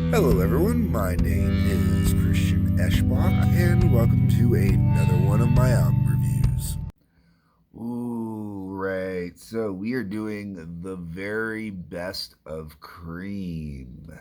Hello, everyone. My name is Christian Eschbach, and welcome to another one of my album reviews. Ooh, right. So we are doing the very best of Cream.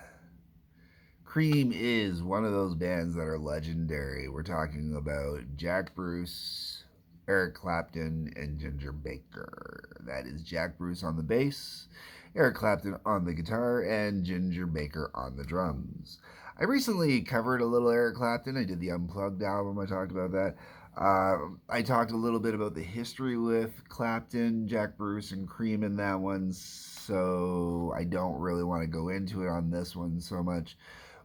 Cream is one of those bands that are legendary. We're talking about Jack Bruce, Eric Clapton, and Ginger Baker. That is Jack Bruce on the bass, Eric Clapton on the guitar, and Ginger Baker on the drums. I recently covered a little Eric Clapton. I did the Unplugged album. I talked about that. I talked a little bit about the history with Clapton, Jack Bruce, and Cream in that one, so I don't really want to go into it on this one so much.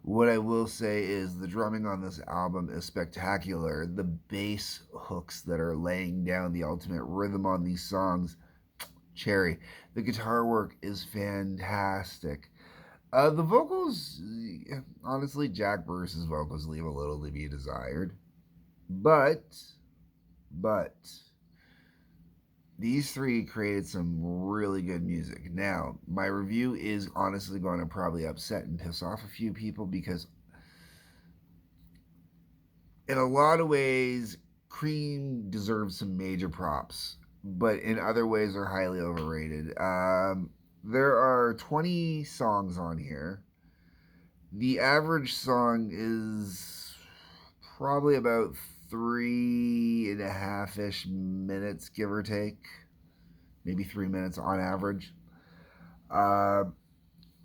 What I will say is the drumming on this album is spectacular. The bass hooks that are laying down the ultimate rhythm on these songs, cherry. The guitar work is fantastic. The vocals, honestly, Jack Bruce's vocals leave a little to be desired. But, but, these three created some really good music. Now, my review is honestly going to probably upset and piss off a few people because, in a lot of ways, Cream deserves some major props, but in other ways, are highly overrated. There are 20 songs on here. The average song is probably about 3.5-ish minutes, give or take. Maybe 3 minutes on average. Uh,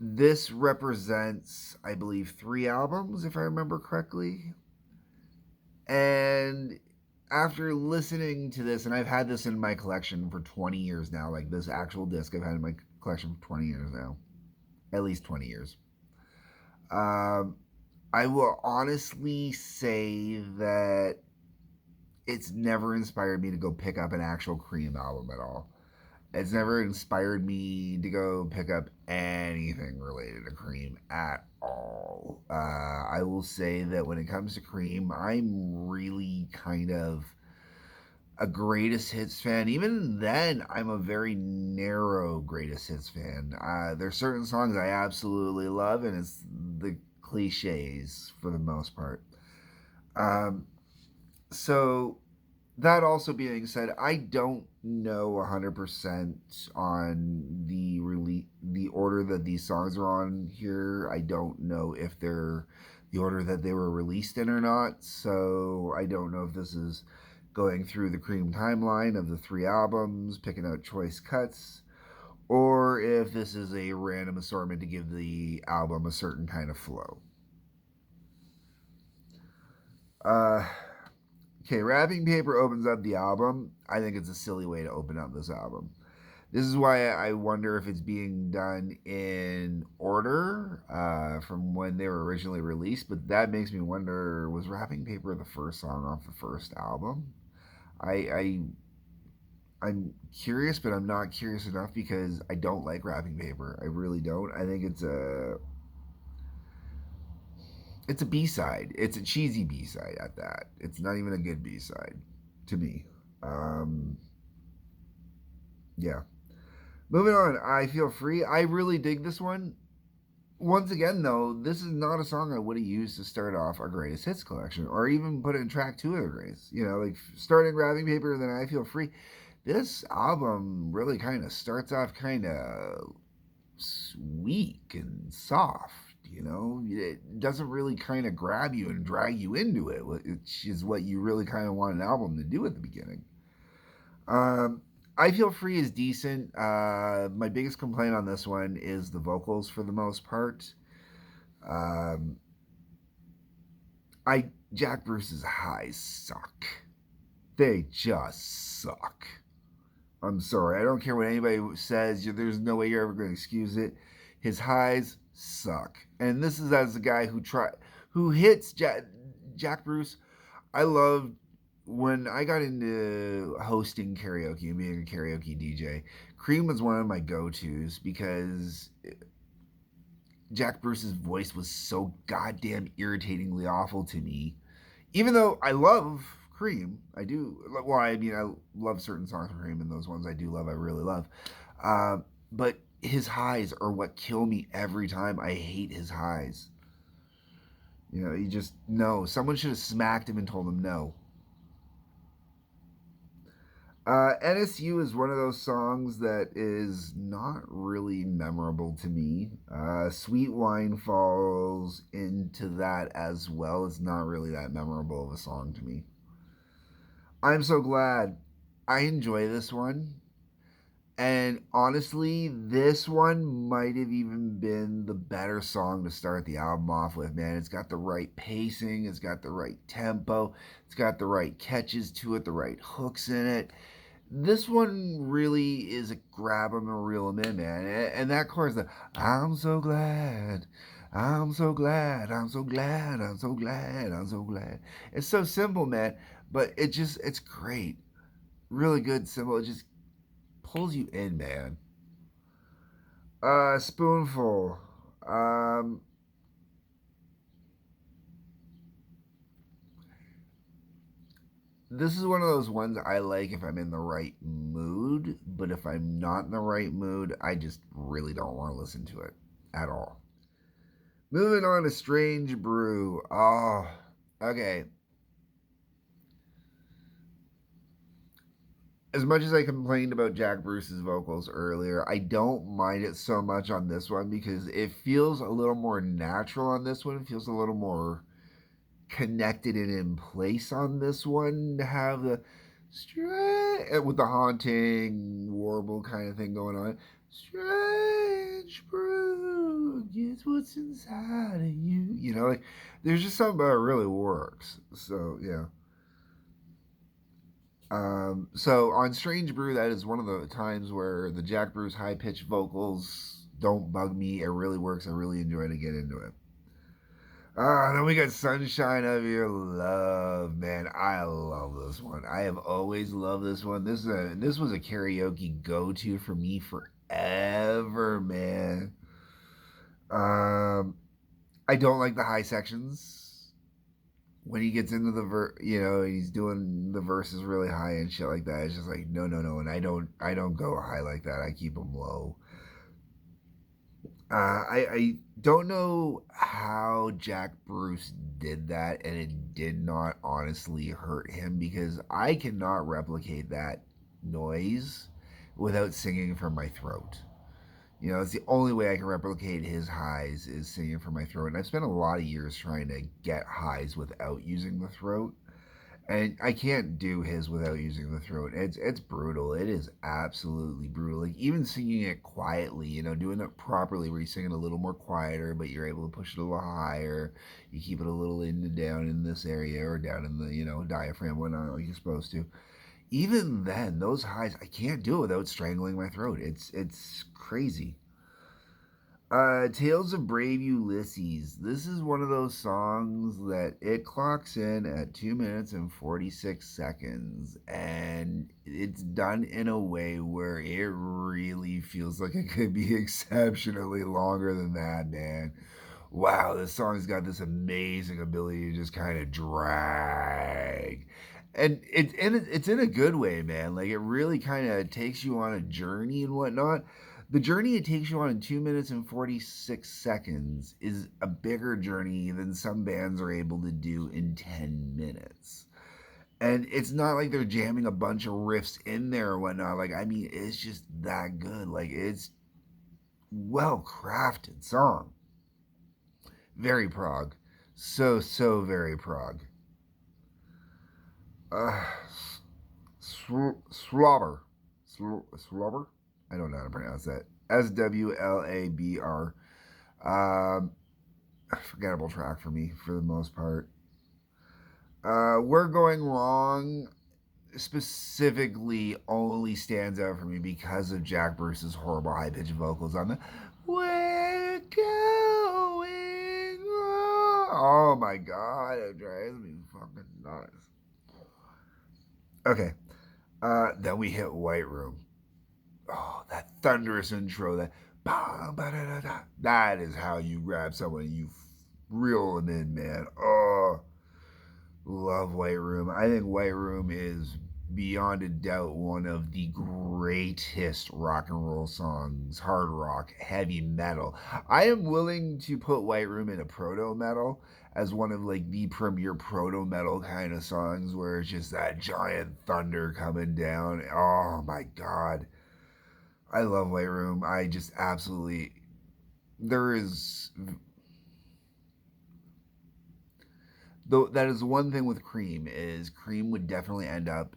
this represents, I believe, 3 albums, if I remember correctly. And after listening to this, and I've had this in my collection for 20 years now, like this actual disc I've had in my collection for 20 years now, at least 20 years. I will honestly say that it's never inspired me to go pick up an actual Cream album at all. It's never inspired me to go pick up anything related to Cream at all. I will say that when it comes to Cream, I'm really kind of a greatest hits fan. Even then, I'm a very narrow greatest hits fan. There's certain songs I absolutely love, and it's the cliches for the most part. Um, so that also being said, I don't know 100% on the order that these songs are on here. I don't know if they're the order that they were released in or not. So I don't know if this is going through the Cream timeline of the 3 albums, picking out choice cuts, or if this is a random assortment to give the album a certain kind of flow. Okay, wrapping paper opens up the album. I think it's a silly way to open up this album. This is why I wonder if it's being done in order from when they were originally released. But that makes me wonder: was wrapping paper the first song off the first album? I I'm curious, but I'm not curious enough because I don't like wrapping paper. I really don't. I think it's a B side. It's a cheesy B side at that. It's not even a good B side to me. Um, yeah. Moving on. I feel free. I really dig this one. Once again, though, this is not a song I would have used to start off our greatest hits collection, or even put it in track 2 of the greatest. Like starting wrapping paper, and then I feel free. This album really kind of starts off kind of weak and soft. It doesn't really kind of grab you and drag you into it, which is what you really kind of want an album to do at the beginning. Um, I Feel Free is decent. My biggest complaint on this one is the vocals for the most part. Um, Jack Bruce's highs suck. They just suck. I'm sorry. I don't care what anybody says. There's no way you're ever going to excuse it. His highs suck. And this is as a guy who hits Jack Bruce. I loved when I got into hosting karaoke and being a karaoke DJ. Cream was one of my go-tos because Jack Bruce's voice was so goddamn irritatingly awful to me. Even though I love Cream, I do. Well, I mean, I love certain songs from Cream, and those ones I do love, I really love. But his highs are what kill me every time. I hate his highs. You know, he just no. Someone should have smacked him and told him no. NSU is one of those songs that is not really memorable to me. Sweet Wine falls into that as well. It's not really that memorable of a song to me. I'm so glad. I enjoy this one. And honestly, this one might have even been the better song to start the album off with, man. It's got the right pacing, it's got the right tempo, it's got the right catches to it, the right hooks in it. This one really is a grab 'em and reel 'em in, man. And that chorus, the I'm so glad, I'm so glad, I'm so glad, I'm so glad, I'm so glad. It's so simple, man, but it's great. Really good, simple. It just pulls you in, man. Spoonful. Um, this is one of those ones I like if I'm in the right mood, but if I'm not in the right mood, I just really don't want to listen to it at all. Moving on to Strange Brew. Oh, okay. As much as I complained about Jack Bruce's vocals earlier, I don't mind it so much on this one because it feels a little more natural on this one. It feels a little more connected and in place on this one to have the with the haunting warble kind of thing going on. Strange brew, guess what's inside of you. You know, like there's just something about it really works. So yeah. So on Strange Brew, that is one of the times where the Jack Bruce high pitched vocals don't bug me. It really works. I really enjoy to get into it. Then we got Sunshine of Your Love, man. I love this one. I have always loved this one. This was a karaoke go to for me forever, man. Um, I don't like the high sections when he gets into he's doing the verses really high and shit like that. It's just like no, no, no, and I don't go high like that. I keep them low. I don't know how Jack Bruce did that, and it did not honestly hurt him because I cannot replicate that noise without singing from my throat. You know, it's the only way I can replicate his highs is singing from my throat. And I've spent a lot of years trying to get highs without using the throat, and I can't do his without using the throat. It's brutal. It is absolutely brutal. Like even singing it quietly, you know, doing it properly, where you sing it a little more quieter, but you're able to push it a little higher. You keep it a little in and down in this area or down in the diaphragm, whatnot, like you're supposed to. Even then, those highs, I can't do it without strangling my throat. It's crazy. Tales of Brave Ulysses. This is one of those songs that it clocks in at 2 minutes and 46 seconds, and it's done in a way where it really feels like it could be exceptionally longer than that, man. Wow, this song's got this amazing ability to just kind of drag. And it's in a good way, man. Like it really kind of takes you on a journey and whatnot. The journey it takes you on in 2 minutes and 46 seconds is a bigger journey than some bands are able to do in 10 minutes. And it's not like they're jamming a bunch of riffs in there or whatnot. Like, I mean, it's just that good. Like, it's well crafted song. Very prog. So very prog. Uh, Slobber. Slobber? I don't know how to pronounce that. Swlabr. Um, Forgettable track for me for the most part. We're Going Wrong specifically only stands out for me because of Jack Bruce's horrible high pitched vocals on the We're Going Wrong. Oh my god, it drives me fucking nuts. Okay, then we hit White Room. Oh, that thunderous intro, that is how you grab someone and you reel them in, man. Oh, love White Room. I think White Room is beyond a doubt one of the greatest rock and roll songs, hard rock, heavy metal. I am willing to put White Room in a proto metal as one of like the premier proto metal kind of songs where it's just that giant thunder coming down. Oh my god. I love White Room. I just absolutely there is though that is one thing with Cream is Cream would definitely end up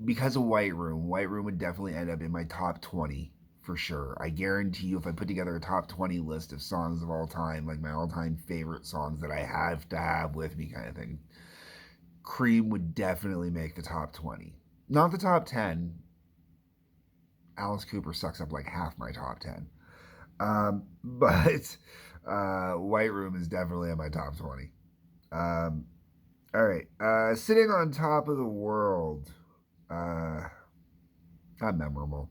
because of White Room. White Room would definitely end up in my top 20 for sure. I guarantee you, if I put together a top 20 list of songs of all time, like my all-time favorite songs that I have to have with me, kind of thing, Cream would definitely make the top 20. Not the top 10. Alice Cooper sucks up like half my top 10. But White Room is definitely in my top 20. Um, All right. Sitting on top of the world. Uh, Not memorable.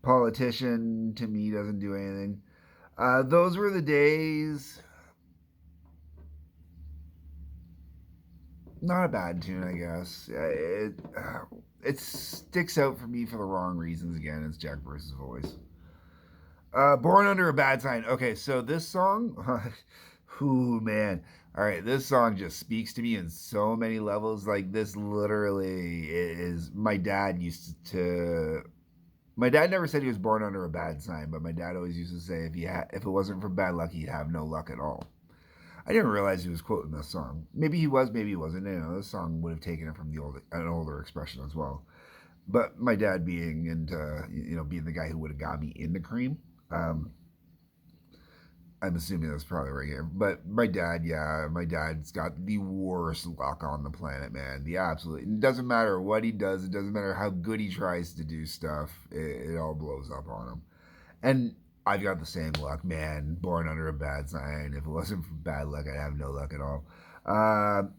Politician to me doesn't do anything. Those were the days. Not a bad tune, I guess. It sticks out for me for the wrong reasons. Again, it's Jack Bruce's voice. Born Under a Bad Sign. Okay, so this song, ooh man, all right, this song just speaks to me in so many levels. Like this, literally is my dad used to. My dad never said he was born under a bad sign, but my dad always used to say if it wasn't for bad luck, he'd have no luck at all. I didn't realize he was quoting this song. Maybe he was, maybe he wasn't. You know, this song would have taken it from an older expression as well. But my dad being into being the guy who would have got me into Cream, um, I'm assuming that's probably right here. But my dad, yeah, my dad's got the worst luck on the planet, man. The absolute. It doesn't matter what he does. It doesn't matter how good he tries to do stuff. It all blows up on him. And I've got the same luck, man. Born under a bad sign. If it wasn't for bad luck, I'd have no luck at all.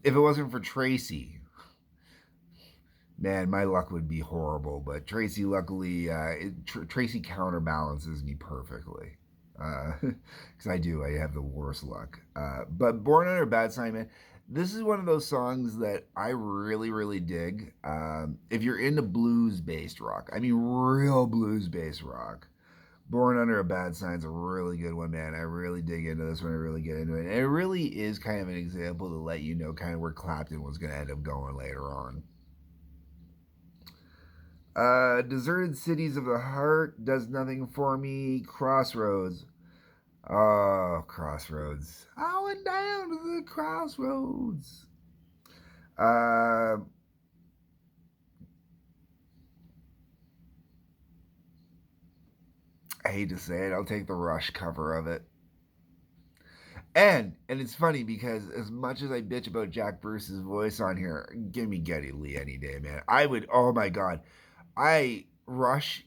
If it wasn't for Tracy, man, my luck would be horrible. But Tracy, luckily, Tracy counterbalances me perfectly. Because I have the worst luck. But Born Under a Bad Sign, man, this is one of those songs that I really, really dig. If you're into blues based rock, I mean, real blues based rock, Born Under a Bad Sign's a really good one, man. I really dig into this one. I really get into it. And it really is kind of an example to let you know kind of where Clapton was going to end up going later on. Deserted Cities of the Heart does nothing for me. Crossroads. Oh, Crossroads. I went down to the crossroads. Uh, I hate to say it, I'll take the Rush cover of it. And it's funny because as much as I bitch about Jack Bruce's voice on here, give me Geddy Lee any day, man. I would. Oh my god, I Rush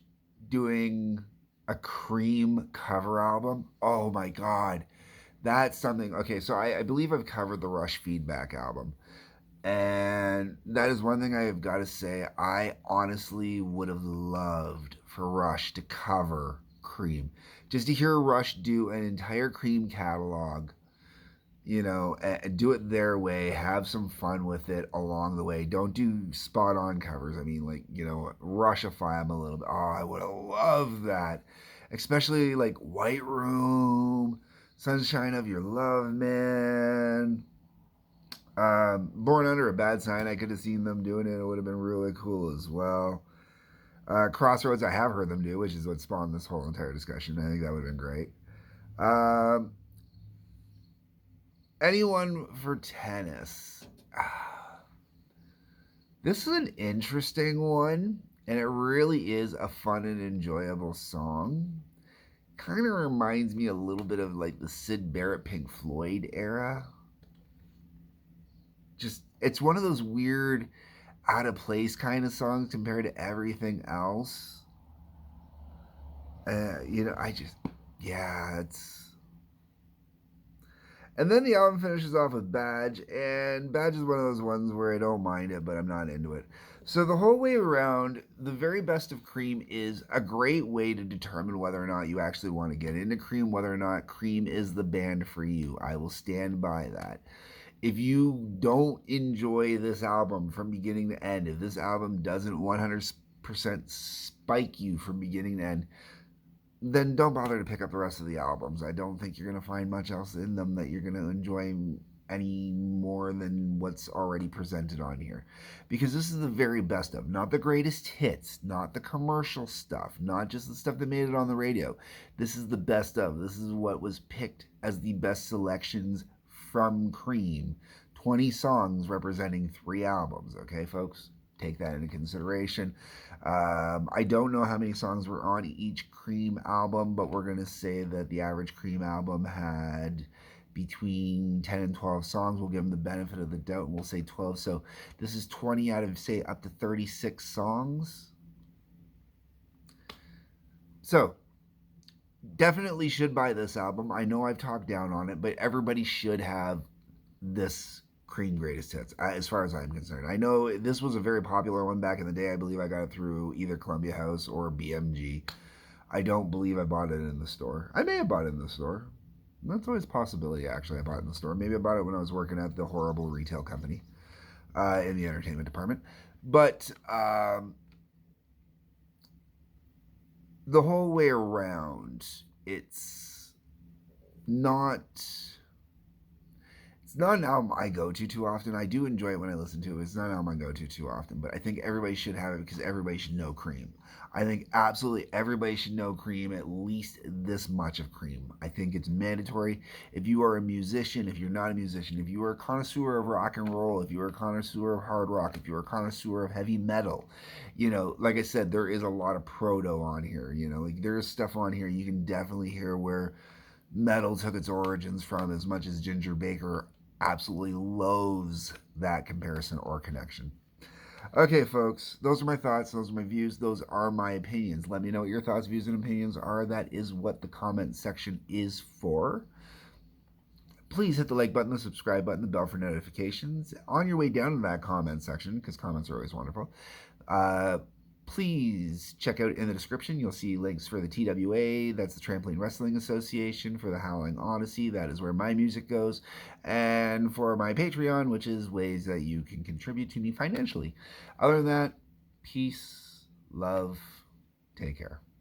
doing a Cream cover album. Oh my god, that's something. Okay, so I believe I've covered the Rush Feedback album, and that is one thing I have got to say. I honestly would have loved for Rush to cover Cream, just to hear Rush do an entire Cream catalog, and do it their way. Have some fun with it along the way. Don't do spot on covers. I mean, like, Rushify them a little bit. Oh, I would have loved that. Especially like White Room, Sunshine of Your Love, man. Born Under a Bad Sign, I could have seen them doing it. It would have been really cool as well. Crossroads, I have heard them do, which is what spawned this whole entire discussion. I think that would have been great. Um, Anyone for tennis? This is an interesting one, and it really is a fun and enjoyable song. Kind of reminds me a little bit of like the Syd Barrett Pink Floyd era. Just, it's one of those weird, out of place kind of songs compared to everything else. It's. And then the album finishes off with Badge, and Badge is one of those ones where I don't mind it, but I'm not into it. So the whole way around, the very best of Cream is a great way to determine whether or not you actually want to get into Cream, whether or not Cream is the band for you. I will stand by that. If you don't enjoy this album from beginning to end, if this album doesn't 100% spike you from beginning to end, then don't bother to pick up the rest of the albums. I don't think you're going to find much else in them that you're going to enjoy any more than what's already presented on here. Because this is the very best of, not the greatest hits, not the commercial stuff, not just the stuff that made it on the radio. This is the best of. This is what was picked as the best selections from Cream. 20 songs representing 3 albums, okay, folks? Take that into consideration. I don't know how many songs were on each Cream album, but we're going to say that the average Cream album had between 10 and 12 songs. We'll give them the benefit of the doubt and we'll say 12. So this is 20 out of, say, up to 36 songs. So definitely should buy this album. I know I've talked down on it, but everybody should have this Cream Greatest Hits, as far as I'm concerned. I know this was a very popular one back in the day. I believe I got it through either Columbia House or BMG. I don't believe I bought it in the store. I may have bought it in the store. That's always a possibility, actually. I bought it in the store. Maybe I bought it when I was working at the horrible retail company in the entertainment department. But the whole way around, it's not an album I go to too often. I do enjoy it when I listen to it. It's not an album I go to too often, but I think everybody should have it because everybody should know Cream. I think absolutely everybody should know Cream, at least this much of Cream. I think it's mandatory. If you are a musician, if you're not a musician, if you are a connoisseur of rock and roll, if you are a connoisseur of hard rock, if you're a connoisseur of heavy metal, like I said, there is a lot of proto on here. Like there's stuff on here you can definitely hear where metal took its origins from, as much as Ginger Baker absolutely loathes that comparison or connection. Okay, folks, those are my thoughts. Those are my views. Those are my opinions. Let me know what your thoughts, views, and opinions are. That is what the comment section is for. Please hit the like button, the subscribe button, the bell for notifications. On your way down to that comment section, because comments are always wonderful, please check out in the description. You'll see links for the TWA, that's the Trampoline Wrestling Association, for the Howling Odyssey, that is where my music goes, and for my Patreon, which is ways that you can contribute to me financially. Other than that, peace, love, take care.